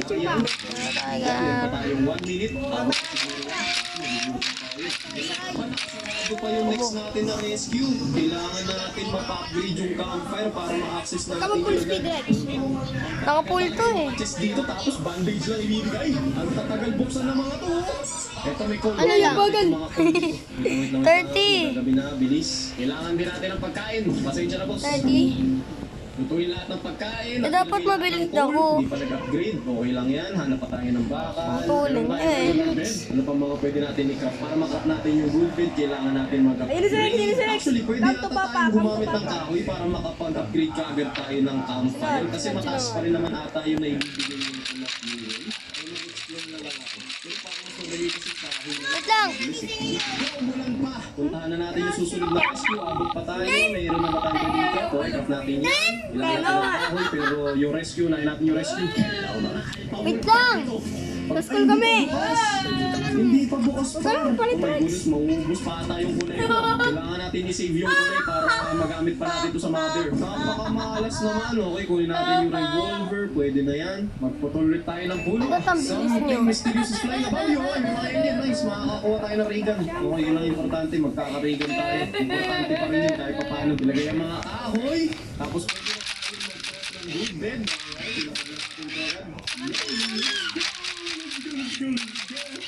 question pa. Tayong 1 minute. Ito pa yung next natin na rescue. Kailangan natin mapa-upgrade yung campfire para ma-access natin. Tama full speed, Rex. Naka-full to eh. Just dito tapos bandage lang ibibigay. Ang tatagal buksan ng mga to. Ito may call. Ano lang? Bagal. 30. Gabi na, bilis. Kailangan din natin ng pagkain. Pasensya na boss. 30. Tutuin lahat ng pagkain. Dapat mabilis ako. Hindi pa nag-upgrade. Okay lang yan. Hanap pa tayo ng baka. Tulin Ano pa mga pwede natin i-craft? Para ma-craft natin yung wood bed, kailangan natin mag-upgrade. Actually, pwede yata tayong gumamit ng kahoy para makapag-upgrade kaagad tayo ng campfire. Kasi mataas pa rin naman ata yung naibibigay yung enough fuel. Ay, mag-explore na lang ako. Pero parang mas madali kasi kahoy. Wait lang. Umulan pa. Puntahan na natin yung susunod na rescue. Abot pa tayo. Mayroon na ba tayong dito? Craft natin yan. Ilan natin ang kahoy. Pero yung rescue, nahin natin yung rescue. Wait lang. Sa school kami. Hindi pa bukas pa. Saan mo palit, Oh my Rex? goodness, maubos pa ata yung kulay ko. Kailangan natin i-save yung kulay para magamit pa natin ito sa mother. Napakamalas naman. Okay, kunin natin yung revolver. Pwede na yan. Magputol ulit tayo ng pulo. Ba't ang bilis Something niyo? mysterious is flying above you. Ay, mga alien. Nice. Makakakuha tayo ng ray gun. Okay, yun ang importante. Magkaka-ray gun tayo. Importante pa rin yun. Kahit pa paano. Bilagay ang mga kahoy. Tapos pwede na tayo mag-craft ng good bed. Alright, ilagay natin ito agad.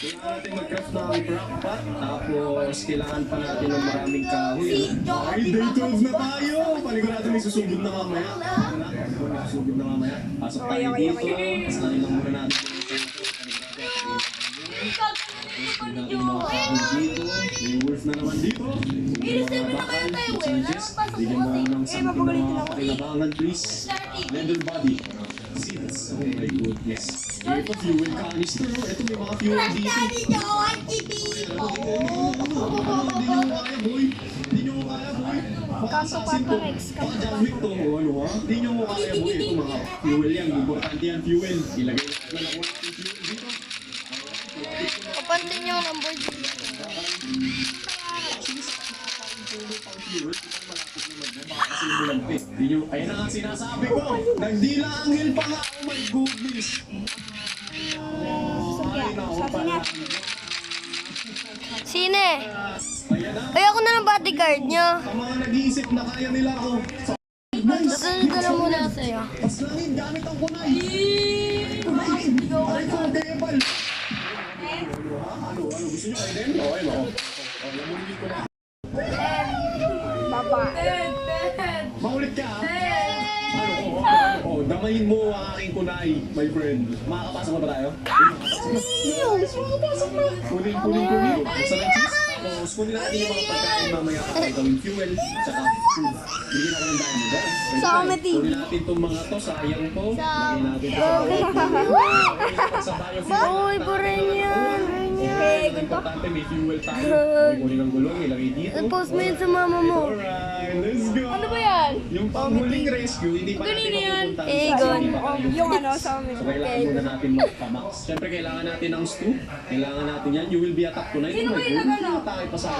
Kailangan natin mag-craft ng crack pot, tapos kailangan pa natin ng maraming kahoy. Ay, day 12 na tayo! Panigurado may susugod na mamaya. May susugod na mamaya. Pasok tayo dito. Pasahin lang muna natin. Natin yung mga kahoy dito. May wolf na naman dito. Bigyan mo ng something na mga pakinabangan, please. Leather body. Seats. Oh my goodness. Ito fuel canister. Ito may mga fuel dito. Hindi nyo kaya, boy. Hindi nyo kaya, boy. Kanto pa pa, Rex. Kanto pa. Pagdamik to, ano ha? Hindi nyo kaya, boy. Ito mga fuel yan. Importante yan, fuel. Ilagay na lang ako natin fuel dito. Kapantin yung number dito. Ayun na ang sinasabi ko. Nagdila anghel pa nga. Oh my goodness. Ay, naku pala. Sine? Ayan na. Ay, ako na ng bodyguard nyo. Ang mga nag-iisip na kaya nila ako. Nice. Susunod ko na muna sa'yo. Paslangin gamit ang kunay. Kunay. Ay, ko, Debal. Ano? Gusto nyo kayo din? Okay, no? Lamulingin ko na. Baba. Maulit ka, ha? Damayin mo ang aking kunay, my friend. Makakapasok na ba tayo? Yes, makakapasok na. Kunin. Sa cheese. Tapos, kunin natin yung mga pagkain mamaya para gawing fuel, tsaka food. Bigyan ako ng diamond, ha? Sa Amity. Kunin natin itong mga to, sayang to. Lagyan natin ito sa biofuel. Sa biofuel. Uy, buren yan. Okay, ganito. Importante, may fuel tayo. Kunin ang gulong, ilagay dito. Post mo yun sa mama mo. Alright, let's go! Ano ba yan? Yung panghuling rescue, hindi pa natin mapupunta. Egon. Yung ano, sa amin. So kailangan muna natin magpamax. Siyempre kailangan natin ng stew. Kailangan natin yan. You will be attacked tonight. Oh my God, hindi tayo pa sa akin